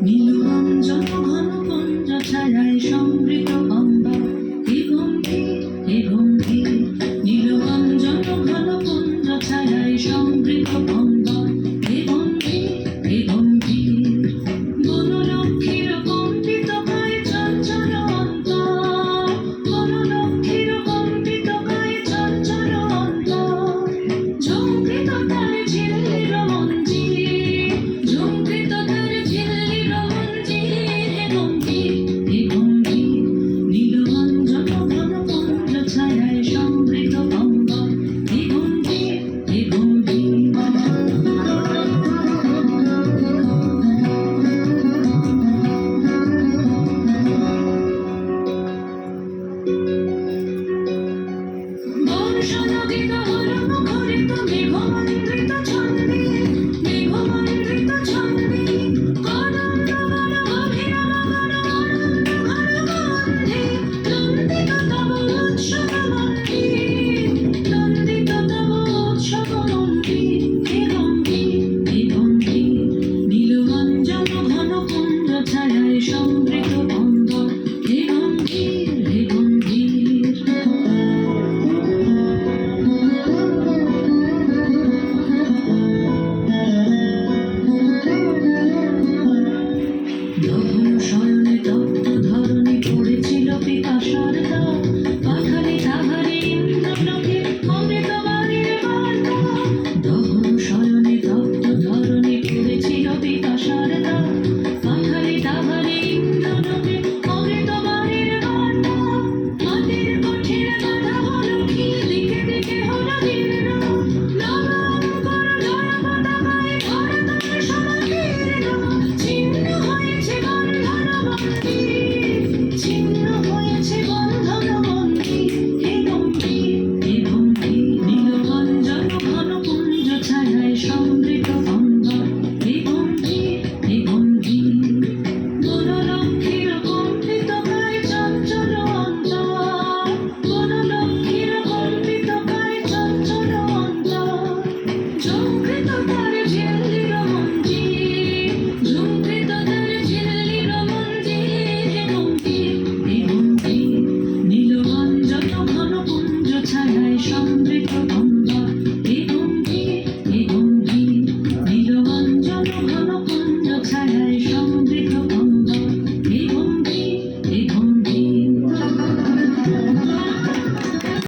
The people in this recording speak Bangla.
নীলরঞ্জন ঘন কুঞ্জ ছায়ায় সমৃত অম্বর হে গম্ভীর হে গম্ভীর। নীলরঞ্জন ঘন কুঞ্জ ছায়ায় সমৃত অম্বর হে গম্ভীর হে গম্ভীর। বনলক্ষ্মীর কম্পিত গায়ে চঞ্চল অন্তর, বনলক্ষ্মীর কম্পিত গায়ে চঞ্চল অন্তর। ঝঙ্কৃত তারে ঝিল্লির মঞ্জির, ঝঙ্কৃত তারে ঝিল্লির মঞ্জির হে গম্ভীর হে গম্ভীর। নীলরঞ্জন ঘন কুঞ্জ ছায়ায় সমৃত অম্বর হে গম্ভীর হে গম্ভীর। বর্ষনদীত হল মুখরিত মেঘমন্দ্রিত ছন্দে, মেঘমন্দ্রিত ছন্দে। কদম্ব বন গভীর নগর অনন্ত ঘন গন্ধে, নন্দিত তব উৎসব মন্দির, নন্দিত তব উৎসব মন্দির হে গম্ভীর হে গম্ভীর। নীলরঞ্জন ঘন কুঞ্জ ছায়ায় সমৃত অম্বর হে গম্ভীর হে গম্ভীর। দহন শয়নে তপ্ত ধরণী পড়েছিল পিপাসার দাগ, পাখালি তাহারে ইন্দ্রলোকে অমৃত বাণীর বার্তা। দহন শয়নে তপ্ত ধরণী পড়েছিল পিপাসার দাগ, পাখালি তাহারে ইন্দ্রলোকে অমৃত বাণীর বার্তা। মাটির কঠিন বাধা হলো কি দিকে দিকে হলো দীর্ণ, নবাঙ্কুর জয় পতাকায় ভারতের সমাকীর্ণ। ছিন্ন হয়েছে বন্ধন মন্দির, ছিন্ন হয়েছে বন্ধন মন্দির হে গম্ভীর হে গম্ভীর। নীলরঞ্জন ঘন কুঞ্জ ছায়ায় সমৃত অম্বর হে গম্ভীর হে গম্ভীর। বনলক্ষ্মীর কম্পিত গায়ে চঞ্চল অন্তর, বনলক্ষ্মীর কম্পিত গায়ে চঞ্চল অন্তর। ঝঙ্কৃত তারে ঝিল্লির মঞ্জির, ঝঙ্কৃত তারে ঝিল্লির মঞ্জির হে গম্ভীর হে গম্ভীর। নীলরঞ্জন ঘন কুঞ্জ ছায়ায় সমৃত অম্বর